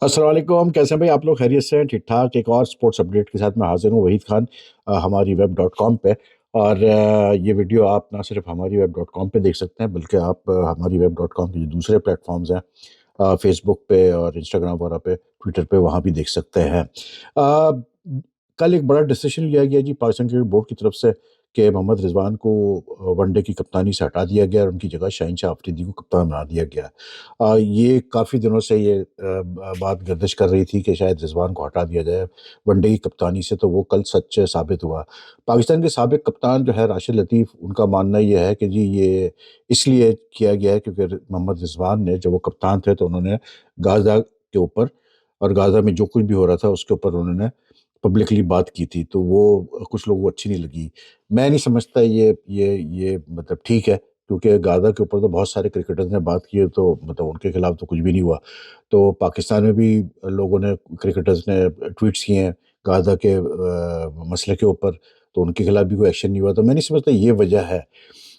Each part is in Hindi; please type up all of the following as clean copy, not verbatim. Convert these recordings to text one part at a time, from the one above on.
अस्सलाम वालेकुम। कैसे हैं भाई आप लोग? खैरियत से हैं? ठीक ठाक। एक और स्पोर्ट्स अपडेट के साथ मैं हाजिर हूँ, वहीद खान, हमारी वेब डॉट कॉम पे। और ये वीडियो आप ना सिर्फ हमारी वेब डॉट कॉम पे देख सकते हैं, बल्कि आप हमारी वेब डॉट कॉम के जो दूसरे प्लेटफॉर्म्स हैं, फेसबुक पे और इंस्टाग्राम वगैरह पे, ट्विटर पे, वहाँ भी देख सकते हैं। अ, कल एक बड़ा डिसीजन लिया गया जी पाकिस्तान क्रिकेट बोर्ड की तरफ से कि मोहम्मद रिजवान को वनडे की कप्तानी से हटा दिया गया और उनकी जगह शाहीन शाह अफरीदी को कप्तान बना दिया गया। ये काफ़ी दिनों से ये बात गर्दिश कर रही थी कि शायद रिजवान को हटा दिया जाए वनडे की कप्तानी से, तो वो कल सच साबित हुआ। पाकिस्तान के साबिक कप्तान जो है राशिद लतीफ़, उनका मानना ये है कि जी ये इसलिए किया गया है क्योंकि मोहम्मद रिजवान ने, जब वो कप्तान थे, तो उन्होंने गाज़ा के ऊपर और गाज़ा में जो कुछ भी हो रहा था उसके ऊपर उन्होंने पब्लिकली बात की थी, तो वो कुछ लोगों को अच्छी नहीं लगी। मैं नहीं समझता ये मतलब ठीक है, क्योंकि गाज़ा के ऊपर तो बहुत सारे क्रिकेटर्स ने बात की है, तो मतलब उनके खिलाफ तो कुछ भी नहीं हुआ। तो पाकिस्तान में भी लोगों ने, क्रिकेटर्स ने ट्वीट्स किए हैं गाज़ा के मसले के ऊपर, तो उनके खिलाफ भी कोई एक्शन नहीं हुआ। तो मैं नहीं समझता ये वजह है।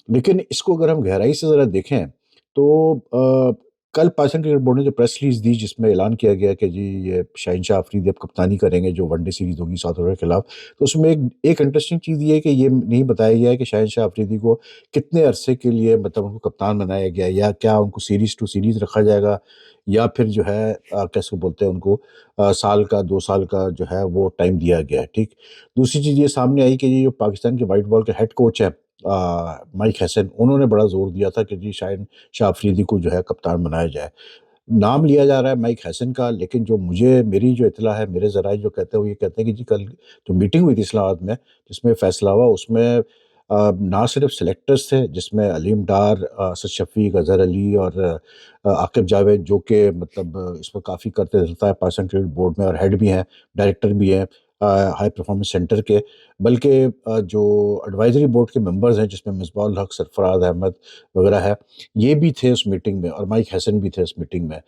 लेकिन इसको अगर हम गहराई से ज़रा देखें, तो कल पाकिस्तान क्रिकेट बोर्ड ने जो प्रेस रिलीज़ दी, जिसमें ऐलान किया गया कि जी ये शाहीन शाह अफरीदी अब कप्तानी करेंगे जो वनडे सीरीज़ होगी साउथ अफ्रीका के खिलाफ। तो उसमें एक एक इंटरेस्टिंग चीज़ ये है कि ये नहीं बताया गया है कि शाहीन शाह अफरीदी को कितने अरसे के लिए, मतलब उनको कप्तान बनाया गया है, या क्या उनको सीरीज़ टू सीरीज़ रखा जाएगा, या फिर जो है कैसे बोलते हैं उनको, साल का 2 साल का जो है वो टाइम दिया गया है, ठीक। दूसरी चीज़ ये सामने आई कि ये जो पाकिस्तान के व्हाइट बॉल के हेड कोच हैं माइक हैसन, उन्होंने बड़ा ज़ोर दिया था कि जी शाहीन शाह अफरीदी को जो है कप्तान बनाया जाए। नाम लिया जा रहा है माइक हैसन का, लेकिन जो मुझे, मेरी जो इत्तला है, मेरे ज़राए जो कहते हैं, वो ये कहते हैं कि जी कल जो मीटिंग हुई थी इस्लामाबाद में, जिसमें फैसला हुआ, उसमें ना सिर्फ सेलेक्टर्स थे, जिसमें अलीम डार, असद शफीक, अजहर अली और आकिब जावेद, जो कि मतलब इस पर काफ़ी करते रहता है पाकिस्तान क्रिकेट बोर्ड में, और हेड भी हैं, डायरेक्टर भी हैं हाई परफॉर्मेंस सेंटर के। बल्कि जो एडवाइजरी बोर्ड के मेंबर्स हैं, जिसमें मिसबाह उल हक, सरफराज अहमद वगैरह है, ये भी थे उस मीटिंग में, और माइक हैसन भी थे उस मीटिंग में।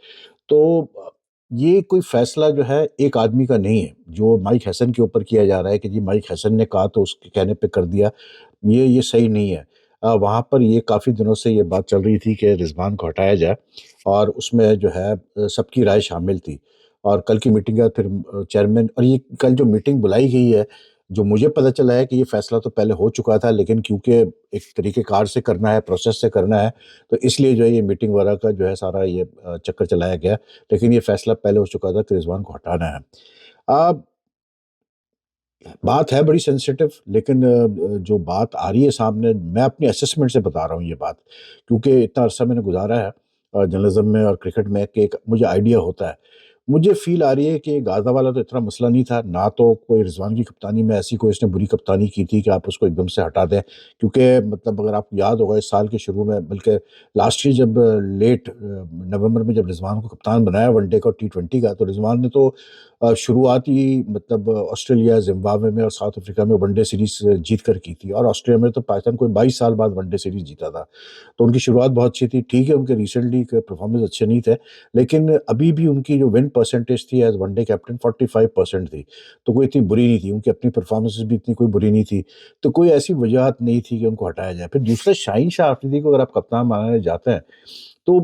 तो ये कोई फैसला जो है एक आदमी का नहीं है, जो माइक हैसन के ऊपर किया जा रहा है कि जी माइक हैसन ने कहा तो उसके कहने पे कर दिया, ये सही नहीं है। वहाँ पर ये काफ़ी दिनों से ये बात चल रही थी कि रिजवान को हटाया जाए, और उसमें जो है सबकी राय शामिल थी। और कल की मीटिंग का फिर चेयरमैन, और ये कल जो मीटिंग बुलाई गई है, जो मुझे पता चला है कि ये फैसला तो पहले हो चुका था, लेकिन क्योंकि एक तरीक़ेकार से करना है, प्रोसेस से करना है, तो इसलिए जो है ये मीटिंग वगैरह का जो है सारा ये चक्कर चलाया गया। लेकिन ये फैसला पहले हो चुका था कि रिजवान को हटाना है। अब बात है बड़ी सेंसिटिव, लेकिन जो बात आ रही है सामने, मैं अपनी असेसमेंट से बता रहा हूँ ये बात, क्योंकि इतना अरसा मैंने गुजारा है जर्नलिज्म में और क्रिकेट में, कि एक मुझे आइडिया होता है। मुझे फील आ रही है कि गाज़ा वाला तो इतना मसला नहीं था, ना तो कोई रिजवान की कप्तानी में ऐसी कोई इसने बुरी कप्तानी की थी कि आप उसको एकदम से हटा दें, क्योंकि मतलब अगर आपको याद होगा, इस साल के शुरू में, बल्कि लास्ट ईयर, जब लेट नवंबर में जब रिजवान को कप्तान बनाया वनडे का और टी20 का, तो रिजवान ने तो शुरुआत ही मतलब ऑस्ट्रेलिया, ज़िम्बाब्वे में और साउथ अफ्रीका में वनडे सीरीज़ जीत कर की थी, और ऑस्ट्रेलिया में तो पाकिस्तान कोई 22 साल बाद वनडे सीरीज़ जीता था। तो उनकी शुरुआत बहुत अच्छी थी। ठीक है, उनके रिसेंटली के परफॉर्मेंस अच्छे नहीं थे, लेकिन अभी भी उनकी जो विन परसेंटेज थी एज़ वनडे कैप्टन 45% थी। तो कोई इतनी बुरी नहीं थी, उनकी अपनी परफॉर्मेंसेज़ भी इतनी कोई बुरी नहीं थी। तो कोई ऐसी वजूहत नहीं थी कि उनको हटाया जाए। फिर दूसरा, शाहीन शाह अफरीदी को अगर आप कप्तान बनाने जाते हैं, तो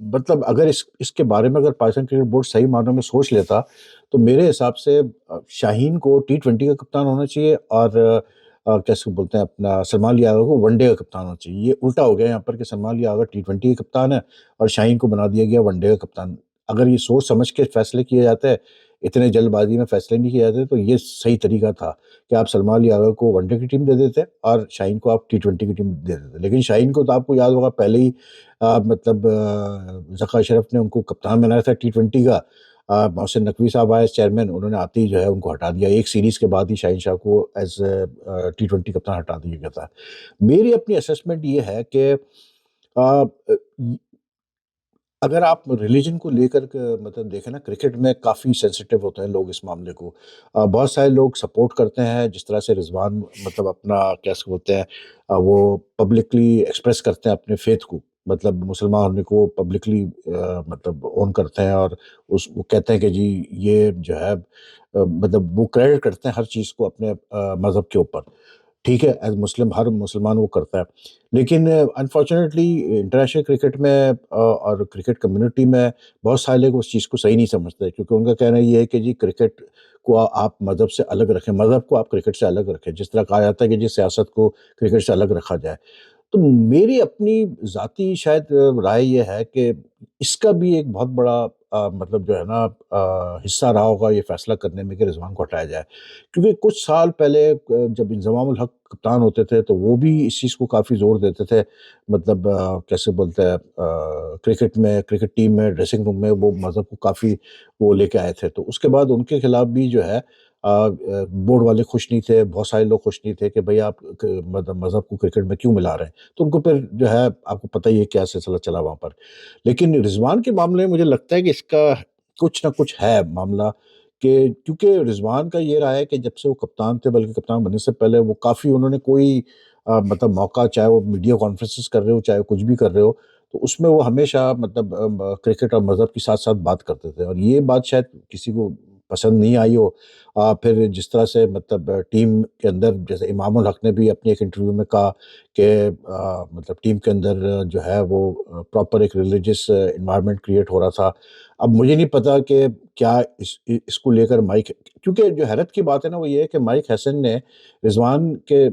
मतलब अगर इसके बारे में अगर पाकिस्तान क्रिकेट बोर्ड सही मायनों में सोच लेता, तो मेरे हिसाब से शाहीन को टी20 का कप्तान होना चाहिए, और कैसे बोलते हैं अपना, सलमान अली यादव को वनडे का कप्तान होना चाहिए। ये उल्टा हो गया यहाँ पर कि सलमान अली यादव टी20 का कप्तान है और शाहीन को बना दिया गया वनडे का कप्तान। अगर ये सोच समझ के फैसले किए जाते हैं, इतने जल्दबाजी में फैसले नहीं किए जाते, तो ये सही तरीका था कि आप सलमान अली यादव को वनडे की टीम दे देते और शाहीन को आप टी20 की टीम दे देते। लेकिन शाहीन को तो आपको याद होगा, पहले ही मतलब ज़फ़र अशरफ ने उनको कप्तान बनाया था टी20 का। मोहसिन नकवी साहब आए चेयरमैन, उन्होंने आते ही जो है उनको हटा दिया। एक सीरीज़ के बाद ही शाहीन शाह को एज़ टी20 कप्तान हटा दिया गया था। मेरी अपनी असेसमेंट ये है कि अगर आप रिलीजन को लेकर के मतलब देखें ना, क्रिकेट में काफ़ी सेंसिटिव होते हैं लोग इस मामले को। बहुत सारे लोग सपोर्ट करते हैं, जिस तरह से रिजवान मतलब अपना कैसे बोलते हैं, वो पब्लिकली एक्सप्रेस करते हैं अपने फेथ को, मतलब मुसलमान होने को पब्लिकली मतलब ओन करते हैं, और उस वो कहते हैं कि जी ये जो है मतलब वो क्रेडिट करते हैं हर चीज़ को अपने मज़हब के ऊपर। ठीक है, एज़ मुस्लिम हर मुसलमान वो करता है। लेकिन अनफॉर्च्युनेटली इंटरनेशनल क्रिकेट में और क्रिकेट कम्युनिटी में बहुत सारे लोग उस चीज़ को सही नहीं समझते, क्योंकि उनका कहना ये है कि जी क्रिकेट को आप मज़हब से अलग रखें, मज़हब को आप क्रिकेट से अलग रखें। जिस तरह कहा जाता है कि जी सियासत को क्रिकेट से अलग रखा जाए। तो मेरी अपनी ज़ाती शायद राय ये है कि इसका भी एक बहुत बड़ा मतलब जो है ना हिस्सा रहा होगा ये फ़ैसला करने में कि रिज़वान को हटाया जाए। क्योंकि कुछ साल पहले जब इंज़माम उल हक कप्तान होते थे तो वो भी इस चीज़ को काफ़ी ज़ोर देते थे। मतलब कैसे बोलते हैं क्रिकेट में, क्रिकेट टीम में, ड्रेसिंग रूम में वो मज़हब को काफ़ी वो लेके आए थे। तो उसके बाद उनके खिलाफ भी जो है बोर्ड वाले खुश नहीं थे, बहुत सारे लोग खुश नहीं थे कि भई आप मतलब मज़हब को क्रिकेट में क्यों मिला रहे हैं। तो उनको फिर जो है आपको पता ही है क्या सिलसिला चला वहाँ पर। लेकिन रिज़वान के मामले में मुझे लगता है कि इसका कुछ ना कुछ है मामला, कि क्योंकि रिज़वान का ये रहा है कि जब से वो कप्तान थे, बल्कि कप्तान बनने से पहले वो काफ़ी उन्होंने कोई मतलब मौका, चाहे वो मीडिया कॉन्फ्रेंसेस कर रहे हो, चाहे कुछ भी कर रहे हो, तो उसमें वो हमेशा मतलब क्रिकेट और मज़हब के साथ-साथ बात करते थे, और ये बात शायद किसी को पसंद नहीं आई हो। फिर जिस तरह से मतलब टीम के अंदर, जैसे इमाम उल हक ने भी अपने एक इंटरव्यू में कहा कि मतलब टीम के अंदर जो है वो प्रॉपर एक रिलीजियस एनवायरनमेंट क्रिएट हो रहा था। अब मुझे नहीं पता कि क्या इसको लेकर माइक, क्योंकि जो हैरत की बात है ना वो ये है कि माइक हैसन ने रिज़वान के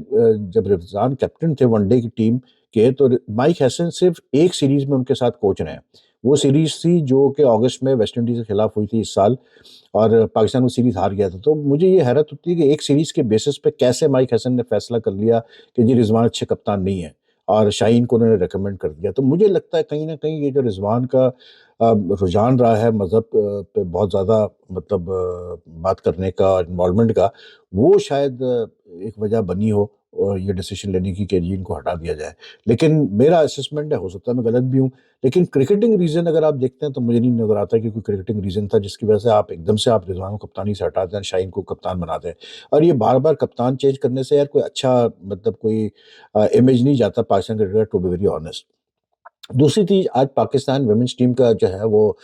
जब रिज़वान कैप्टन थे वनडे की टीम के, तो माइक हैसन सिर्फ एक सीरीज़ में उनके साथ कोच रहे हैं। वो सीरीज़ थी जो कि अगस्त में वेस्ट इंडीज़ के खिलाफ हुई थी इस साल, और पाकिस्तान वो सीरीज़ हार गया था। तो मुझे ये हैरत होती है कि एक सीरीज़ के बेसिस पे कैसे माइक हसन ने फैसला कर लिया कि जी रिज़वान अच्छे कप्तान नहीं है, और शाहीन को उन्होंने रिकमेंड कर दिया। तो मुझे लगता है कहीं न कहीं ये जो रिज़वान का रुझान रहा है मज़हब पे बहुत ज़्यादा मतलब बात करने का, इन्वॉल्वमेंट का, वो शायद एक वजह बनी हो ये डिसीज़न लेने की कि जी इनको हटा दिया जाए। लेकिन मेरा असेसमेंट है, हो सकता है मैं गलत भी हूँ, लेकिन क्रिकेटिंग रीज़न अगर आप देखते हैं तो मुझे नहीं नज़र आता कि कोई क्रिकेटिंग रीज़न था जिसकी वजह से आप एकदम से आप रिज़वान को कप्तानी से हटा दें, शाहीन को कप्तान बना दें। और ये बार-बार कप्तान चेंज करने से यार कोई अच्छा मतलब कोई इमेज नहीं जाता Pakistan cricket, to be very honest. दूसरी चीज़, आज पाकिस्तान वुमेन्स टीम का जो है वो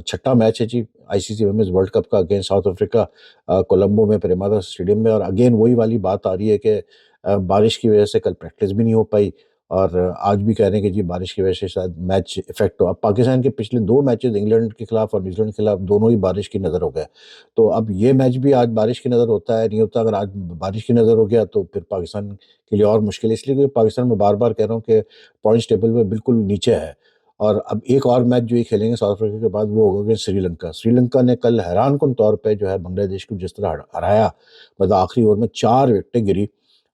छठा मैच है जी आईसीसी वुमेन्स वर्ल्ड कप का अगेंस्ट साउथ अफ्रीका, कोलंबो में प्रेमादा स्टेडियम में, और अगेन वही वाली बात आ रही है कि बारिश की वजह से कल प्रैक्टिस भी नहीं हो पाई, और आज भी कह रहे हैं कि जी बारिश की वजह से शायद मैच इफेक्ट हो। अब पाकिस्तान के पिछले 2 मैचेज़ इंग्लैंड के खिलाफ और न्यूज़ीलैंड के खिलाफ दोनों ही बारिश की नज़र हो गए। तो अब ये मैच भी आज बारिश की नज़र होता है, नहीं होता। अगर आज बारिश की नज़र हो गया तो फिर पाकिस्तान के लिए और मुश्किल है। इसलिए क्योंकि पाकिस्तान में बार-बार कह रहा हूँ कि पॉइंट्स टेबल में बिल्कुल नीचे है। और अब एक और मैच जो ये खेलेंगे साउथ अफ्रीका के बाद वो होगा अगेंस्ट श्रीलंका। श्रीलंका ने कल हैरानकुन तौर पे जो है बांग्लादेश को जिस तरह हराया, मतलब आखिरी ओवर में 4 विकेटें गिरी,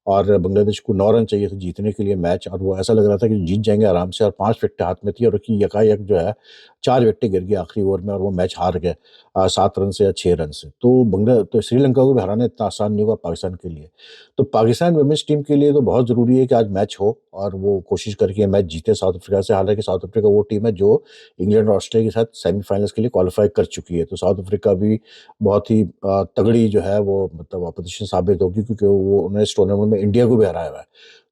और बांग्लादेश को 9 रन चाहिए थे जीतने के लिए मैच, और वो ऐसा लग रहा था कि जीत जाएँगे आराम से, और 5 विकेटें हाथ में थी, और उसकी यकायक जो है 4 विकेटें गिर गई आखिरी ओवर में, और वो मैच हार गए 7 रन से या 6 रन से। तो श्रीलंका को भी हराना इतना आसान नहीं होगा पाकिस्तान के लिए। तो पाकिस्तान वुमेन्स टीम के लिए तो बहुत ज़रूरी है कि आज मैच हो, और वो कोशिश करके मैच जीते साउथ अफ्रीका से। हालाँकि साउथ अफ्रीका वो टीम है जो इंग्लैंड और ऑस्ट्रेलिया के साथ सेमीफाइनल्स के लिए क्वालीफाई कर चुकी है। तो साउथ अफ्रीका भी बहुत ही तगड़ी जो है वो मतलब ऑपोजिशन साबित होगी, क्योंकि वो उन्होंने इस टूर्नामेंट में इंडिया को भी हराया हुआ है।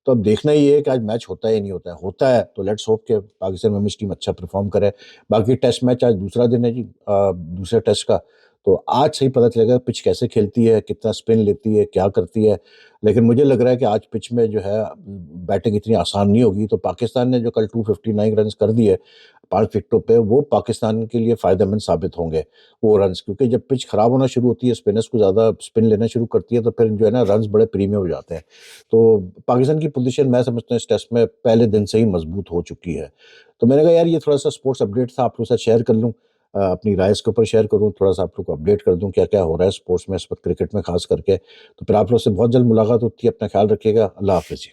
तो अब देखना ये है कि आज मैच होता है या नहीं होता है। होता है तो लेट्स होप कि पाकिस्तान वुमेन्स टीम अच्छा परफ़ॉर्म करे। बाकी टेस्ट मैच आज दूसरा दिन है जी दूसरे टेस्ट का। तो आज से ही पता चलेगा पिच कैसे खेलती है, कितना स्पिन लेती है, क्या करती है। लेकिन मुझे लग रहा है कि आज पिच में जो है बैटिंग इतनी आसान नहीं होगी। तो पाकिस्तान ने जो कल 259 रन्स कर दिए 5 विकेटों पे, वो पाकिस्तान के लिए फ़ायदेमंद साबित होंगे वो रन्स। क्योंकि जब पिच खराब होना शुरू होती है, स्पिनर्स को ज़्यादा स्पिन लेना शुरू करती है, तो फिर जो है ना रन्स बड़े प्रीमियम हो जाते हैं। तो पाकिस्तान की पोज़ीशन मैं समझता हूँ इस टेस्ट में पहले दिन से ही मज़बूत हो चुकी है। तो मैंने कहा यार ये थोड़ा-सा स्पोर्ट्स अपडेट था, आप लोगों के साथ शेयर कर लूँ। अपनी राय इसके ऊपर शेयर करूँ, थोड़ा-सा आप लोग को अपडेट कर दूँ क्या-क्या हो रहा है स्पोर्ट्स में इस वक़्त क्रिकेट में ख़ास करके। तो फिर आप लोग से बहुत जल्द मुलाकात होती है, अपना ख़्याल रखिएगा। अल्लाह हाफ़िज़ जी।